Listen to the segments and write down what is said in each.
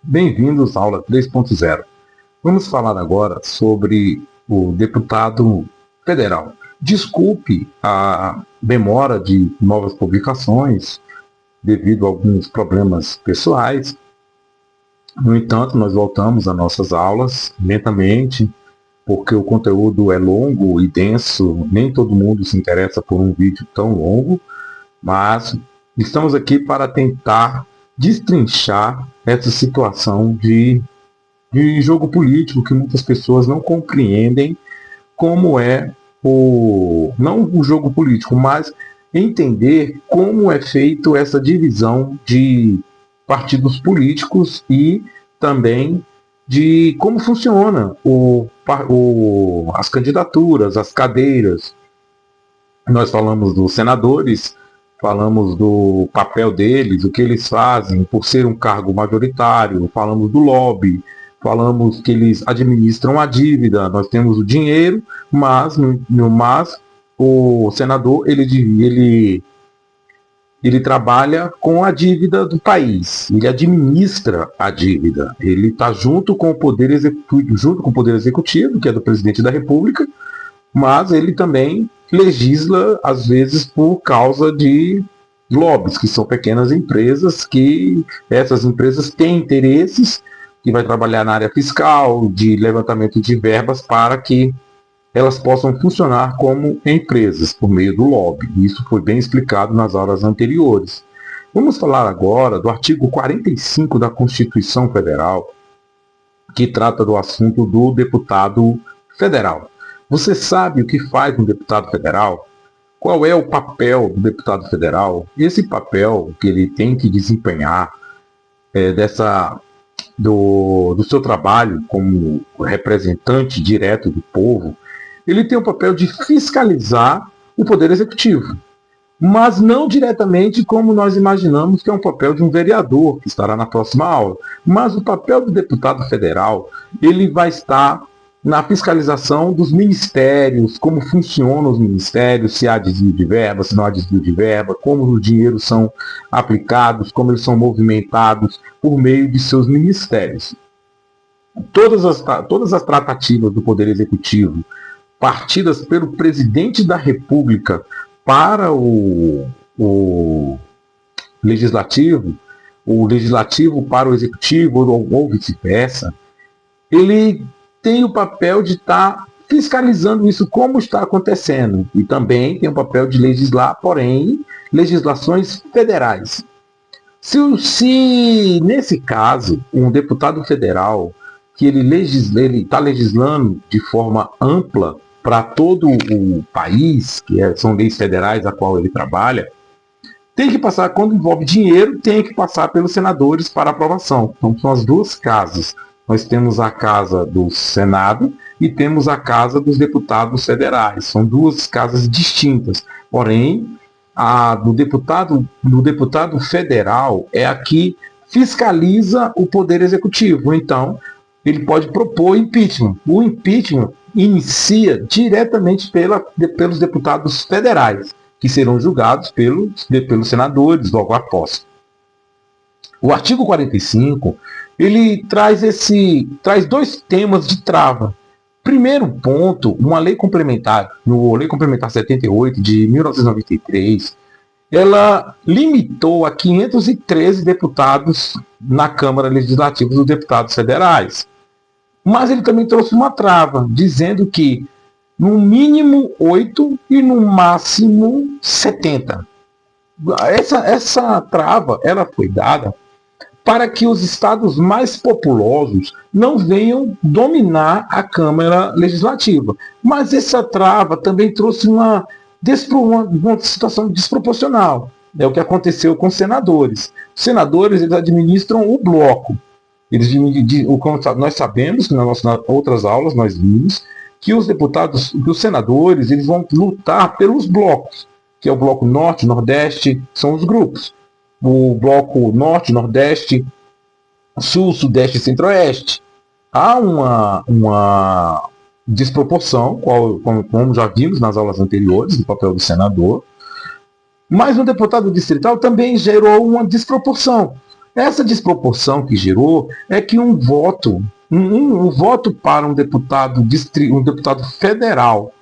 Bem-vindos à aula 3.0. Vamos falar agora sobre o deputado federal. Desculpe a demora de novas publicações devido a alguns problemas pessoais. No entanto, nós voltamos às nossas aulas lentamente, porque o conteúdo é longo e denso, nem todo mundo se interessa por um vídeo tão longo, mas estamos aqui para tentar destrinchar essa situação de jogo político que muitas pessoas não compreendem como é não o jogo político, mas entender como é feito essa divisão de partidos políticos e também de como funciona as candidaturas, as cadeiras. Nós falamos dos senadores, falamos do papel deles, o que eles fazem por ser um cargo majoritário, falamos do lobby, falamos que eles administram a dívida, nós temos o dinheiro, mas o senador ele trabalha com a dívida do país, ele administra a dívida, ele está junto com o poder executivo, que é do presidente da República, mas ele também legisla, às vezes, por causa de lobbies, que são pequenas empresas, que essas empresas têm interesses, que vai trabalhar na área fiscal, de levantamento de verbas, para que elas possam funcionar como empresas, por meio do lobby. Isso foi bem explicado nas aulas anteriores. Vamos falar agora do artigo 45 da Constituição Federal, que trata do assunto do deputado federal. Você sabe o que faz um deputado federal? Qual é o papel do deputado federal? Esse papel que ele tem que desempenhar do seu trabalho como representante direto do povo, ele tem o papel de fiscalizar o poder executivo, mas não diretamente como nós imaginamos que é um papel de um vereador, que estará na próxima aula. Mas o papel do deputado federal, ele vai estar na fiscalização dos ministérios, como funcionam os ministérios, se há desvio de verba, se não há desvio de verba, como os dinheiros são aplicados, como eles são movimentados por meio de seus ministérios. Todas as tratativas do Poder Executivo, partidas pelo presidente da República para o legislativo para o executivo, ou vice-versa, ele tem o papel de estar fiscalizando isso como está acontecendo. E também tem o papel de legislar, porém, legislações federais. Se nesse caso, um deputado federal, que ele está legislando de forma ampla para todo o país, são leis federais a qual ele trabalha, tem que passar, quando envolve dinheiro, tem que passar pelos senadores para aprovação. Então são as duas casas. Nós temos a casa do Senado e temos a casa dos deputados federais. São duas casas distintas. Porém, a do deputado federal é a que fiscaliza o poder executivo. Então, ele pode propor impeachment. O impeachment inicia diretamente pelos deputados federais, que serão julgados pelos senadores logo após. O artigo 45, ele traz dois temas de trava. Primeiro ponto, uma lei complementar, Lei Complementar 78 de 1993, ela limitou a 513 deputados na Câmara Legislativa dos deputados federais. Mas ele também trouxe uma trava, dizendo que no mínimo 8 e no máximo 70. Essa trava ela foi dada para que os estados mais populosos não venham dominar a Câmara Legislativa. Mas essa trava também trouxe uma situação desproporcional. É o que aconteceu com os senadores. Os senadores, eles administram o bloco. Nós sabemos que nas outras aulas nós vimos que os senadores, eles vão lutar pelos blocos, que é o bloco norte, nordeste, são os grupos. O bloco norte, nordeste, sul, sudeste e centro-oeste. Há uma desproporção, como já vimos nas aulas anteriores, do papel do senador, mas no deputado distrital também gerou uma desproporção, Essa desproporção que gerou é que um voto para um deputado federal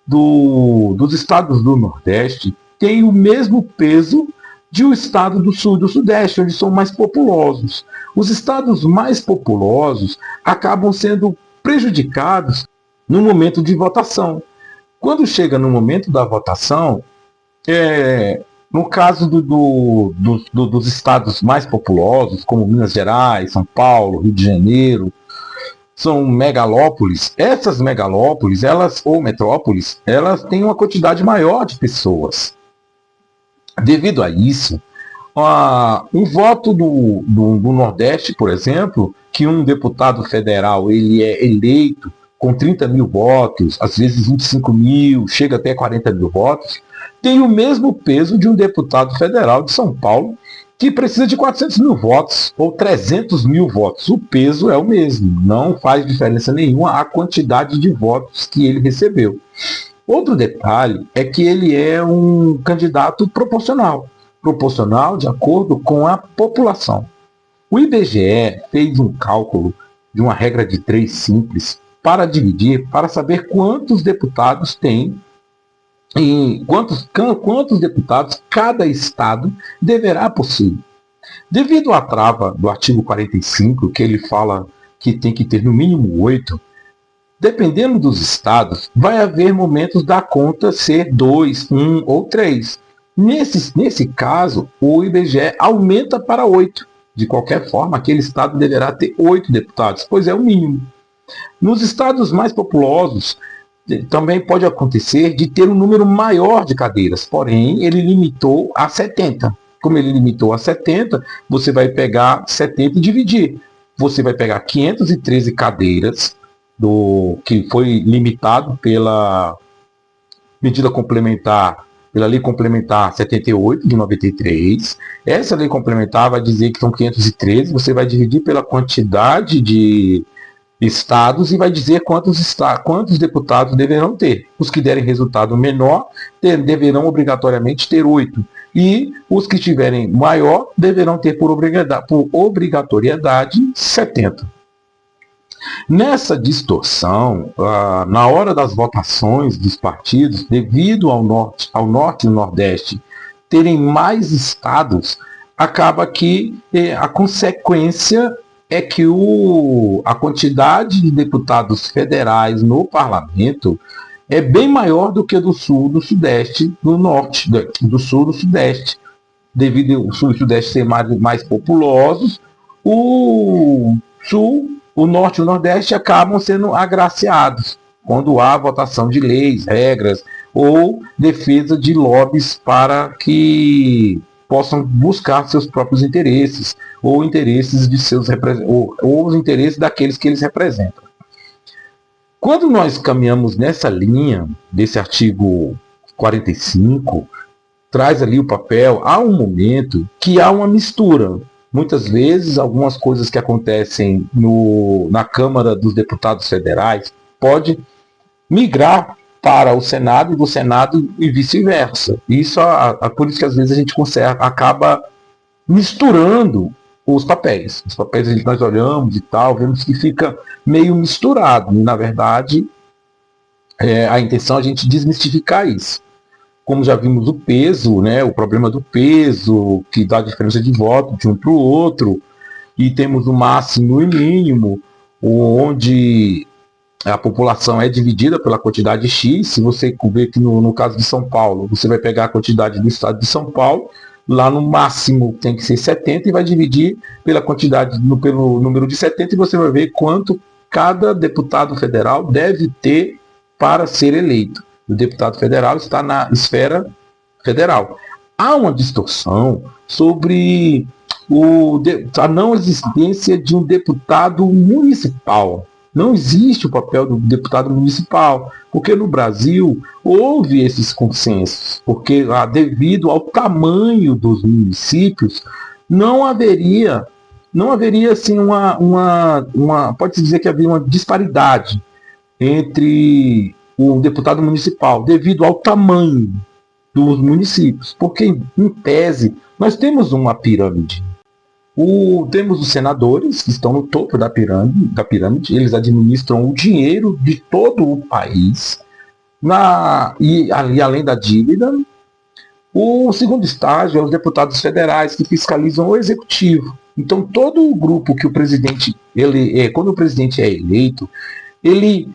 dos estados do Nordeste tem o mesmo peso de um estado do Sul e do Sudeste, onde são mais populosos. Os estados mais populosos acabam sendo prejudicados no momento de votação. Quando chega no momento da votação, no caso dos estados mais populosos, como Minas Gerais, São Paulo, Rio de Janeiro, são megalópolis. Essas megalópolis, ou metrópoles, elas têm uma quantidade maior de pessoas. Devido a isso, um voto do Nordeste, por exemplo, que um deputado federal ele é eleito com 30 mil votos, às vezes 25 mil, chega até 40 mil votos, tem o mesmo peso de um deputado federal de São Paulo, que precisa de 400 mil votos ou 300 mil votos. O peso é o mesmo, não faz diferença nenhuma a quantidade de votos que ele recebeu. Outro detalhe é que ele é um candidato proporcional de acordo com a população. O IBGE fez um cálculo de uma regra de 3 simples para saber quantos deputados tem e quantos deputados cada estado deverá possuir. Devido à trava do artigo 45, que ele fala que tem que ter no mínimo 8, dependendo dos estados, vai haver momentos da conta ser 2, 1 ou 3. Nesse caso, o IBGE aumenta para 8. De qualquer forma, aquele estado deverá ter 8 deputados, pois é o mínimo. Nos estados mais populosos, também pode acontecer de ter um número maior de cadeiras, porém ele limitou a 70. Como ele limitou a 70, você vai pegar 70 e dividir. Você vai pegar 513 cadeiras que foi limitado pela medida complementar, pela Lei Complementar 78 de 93. Essa Lei Complementar vai dizer que são 513, você vai dividir pela quantidade de estados e vai dizer quantos deputados deverão ter. Os que derem resultado menor deverão obrigatoriamente ter 8. E os que tiverem maior deverão ter por obrigatoriedade 70. Nessa distorção, na hora das votações dos partidos, devido ao Norte e Nordeste terem mais estados, acaba que a consequência é que a quantidade de deputados federais no parlamento é bem maior do que do Sul, do Sudeste, do Norte, do Sul, do Sudeste. Devido ao Sul e o Sudeste serem mais populosos, o Sul, o Norte e o Nordeste acabam sendo agraciados quando há votação de leis, regras ou defesa de lobbies para que possam buscar seus próprios interesses ou interesses de ou os interesses daqueles que eles representam. Quando nós caminhamos nessa linha desse artigo 45, traz ali o papel, há um momento que há uma mistura. Muitas vezes, algumas coisas que acontecem na Câmara dos Deputados Federais pode migrar para o Senado e do Senado e vice-versa. Isso por isso que às vezes a gente acaba misturando os papéis. Os papéis nós olhamos e tal, vemos que fica meio misturado. E, na verdade, a intenção é a gente desmistificar isso. Como já vimos o peso, né, o problema do peso, que dá diferença de voto de um para o outro, e temos o máximo e mínimo, onde a população é dividida pela quantidade X. Se você ver que no caso de São Paulo, você vai pegar a quantidade do estado de São Paulo, lá no máximo tem que ser 70 e vai dividir pela quantidade, pelo número de 70, e você vai ver quanto cada deputado federal deve ter para ser eleito. O deputado federal está na esfera federal. Há uma distorção sobre a não existência de um deputado municipal. Não existe o papel do deputado municipal, porque no Brasil houve esses consensos, porque devido ao tamanho dos municípios, não haveria assim pode-se dizer que havia uma disparidade entre o deputado municipal, devido ao tamanho dos municípios, porque em tese nós temos uma pirâmide. Temos os senadores, que estão no topo da pirâmide, eles administram o dinheiro de todo o país, e além da dívida. O segundo estágio é os deputados federais, que fiscalizam o executivo. Então, todo o grupo que o presidente, quando o presidente é eleito, ele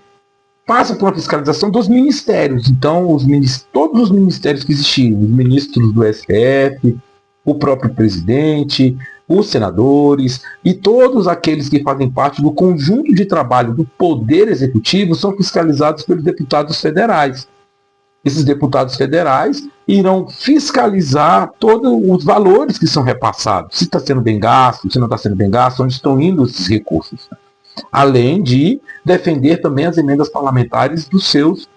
passa por uma fiscalização dos ministérios. Então, todos os ministérios que existiam, os ministros do STF, o próprio presidente, os senadores e todos aqueles que fazem parte do conjunto de trabalho do Poder Executivo são fiscalizados pelos deputados federais. Esses deputados federais irão fiscalizar todos os valores que são repassados, se está sendo bem gasto, se não está sendo bem gasto, onde estão indo esses recursos. Além de defender também as emendas parlamentares dos seus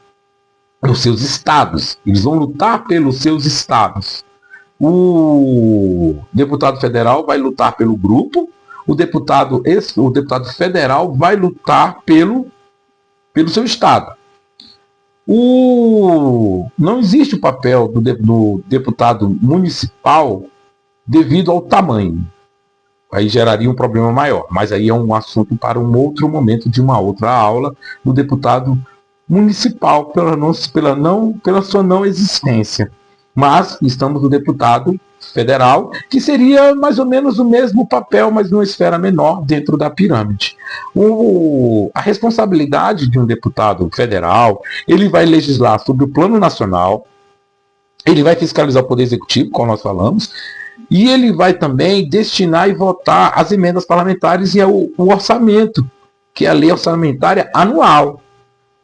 estados. Eles vão lutar pelos seus estados. O deputado federal vai lutar pelo grupo, o deputado federal vai lutar pelo seu estado. Não existe o papel do deputado municipal devido ao tamanho. Aí geraria um problema maior, mas aí é um assunto para um outro momento de uma outra aula do deputado municipal pela sua não existência. Mas estamos no deputado federal, que seria mais ou menos o mesmo papel, mas numa esfera menor dentro da pirâmide. A responsabilidade de um deputado federal, ele vai legislar sobre o plano nacional, ele vai fiscalizar o Poder Executivo, como nós falamos, e ele vai também destinar e votar as emendas parlamentares e o orçamento, que é a lei orçamentária anual.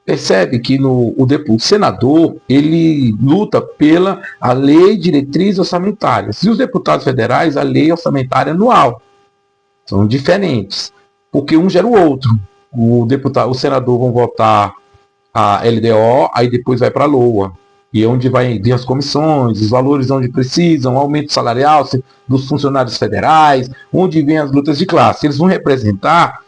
Percebe que o senador, ele luta pela a lei de orçamentárias. E os deputados federais, a lei orçamentária anual. São diferentes, porque um gera o outro. O senador vão votar a LDO, aí depois vai para a LOA. E onde vai vir as comissões, os valores onde precisam, aumento salarial dos funcionários federais, onde vem as lutas de classe. Eles vão representar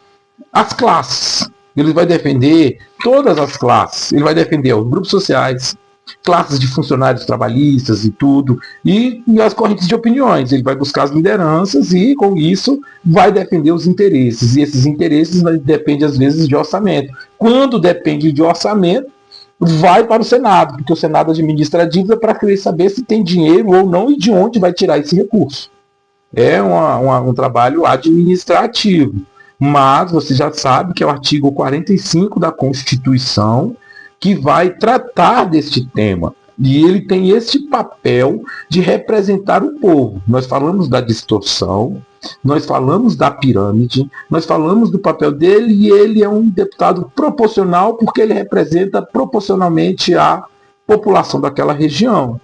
as classes. Ele vai defender todas as classes. Ele vai defender os grupos sociais, classes de funcionários trabalhistas e tudo, e as correntes de opiniões. Ele vai buscar as lideranças e, com isso, vai defender os interesses. E esses interesses dependem, às vezes, de orçamento. Quando depende de orçamento, vai para o Senado, porque o Senado administra a dívida para querer saber se tem dinheiro ou não e de onde vai tirar esse recurso. É um trabalho administrativo. Mas você já sabe que é o artigo 45 da Constituição que vai tratar deste tema. E ele tem esse papel de representar o povo. Nós falamos da distorção, nós falamos da pirâmide, nós falamos do papel dele, e ele é um deputado proporcional porque ele representa proporcionalmente a população daquela região.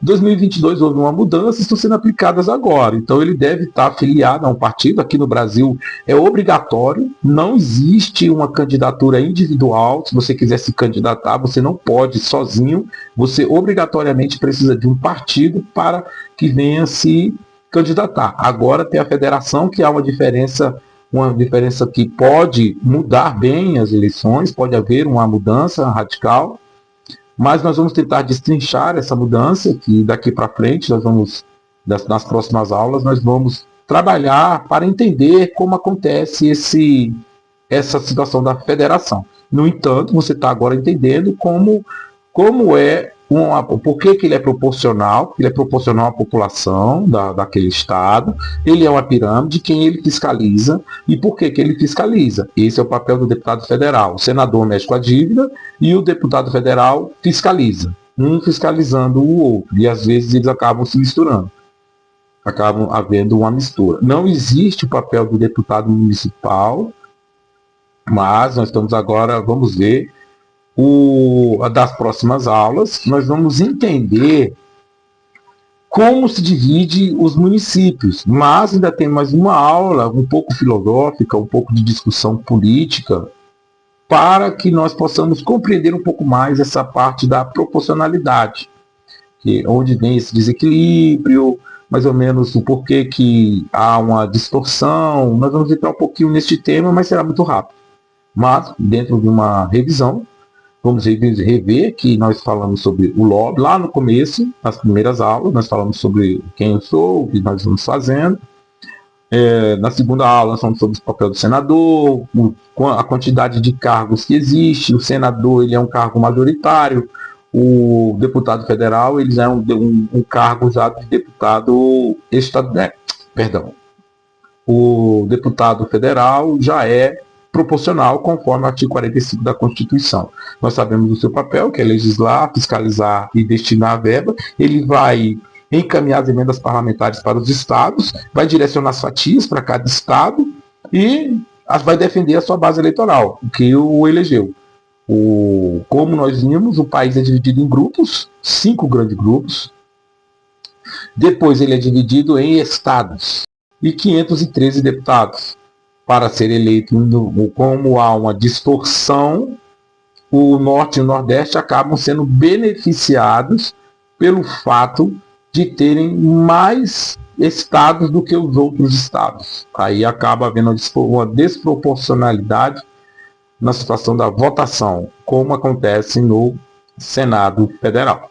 Em 2022 houve uma mudança, estão sendo aplicadas agora. Então ele deve estar afiliado a um partido. Aqui no Brasil é obrigatório, não existe uma candidatura individual. Se você quiser se candidatar, você não pode sozinho. Você obrigatoriamente precisa de um partido para que venha se candidatar. Agora tem a federação, que há uma diferença que pode mudar bem as eleições, pode haver uma mudança radical. Mas nós vamos tentar destrinchar essa mudança, que daqui para frente, nas próximas aulas, nós vamos trabalhar para entender como acontece essa situação da federação. No entanto, você está agora entendendo por que ele é proporcional. Ele é proporcional à população daquele estado, ele é uma pirâmide, quem ele fiscaliza e por que ele fiscaliza. Esse é o papel do deputado federal. O senador mexe com a dívida e o deputado federal fiscaliza, um fiscalizando o outro, e às vezes eles acabam se misturando, acabam havendo uma mistura. Não existe o papel do deputado municipal, mas nós estamos agora, vamos ver, das próximas aulas, nós vamos entender como se divide os municípios, mas ainda tem mais uma aula um pouco filosófica, um pouco de discussão política, para que nós possamos compreender um pouco mais essa parte da proporcionalidade, onde vem esse desequilíbrio, mais ou menos o porquê que há uma distorção. Nós vamos entrar um pouquinho neste tema, mas será muito rápido. Mas, dentro de uma revisão, vamos rever que nós falamos sobre o lobby, lá no começo, nas primeiras aulas, nós falamos sobre quem eu sou, o que nós vamos fazendo. Na segunda aula, nós falamos sobre o papel do senador, a quantidade de cargos que existe. O senador, ele é um cargo majoritário. O deputado federal, ele já é um cargo usado de deputado estadual. Perdão. O deputado federal já é proporcional, conforme o artigo 45 da Constituição. Nós sabemos o seu papel, que é legislar, fiscalizar e destinar a verba. Ele vai encaminhar as emendas parlamentares para os estados, vai direcionar as fatias para cada estado e vai defender a sua base eleitoral, que o elegeu. Como nós vimos, o país é dividido em grupos, 5 grandes grupos. Depois ele é dividido em estados e 513 deputados. Para ser eleito, como há uma distorção, o Norte e o Nordeste acabam sendo beneficiados pelo fato de terem mais estados do que os outros estados. Aí acaba havendo uma desproporcionalidade na situação da votação, como acontece no Senado Federal.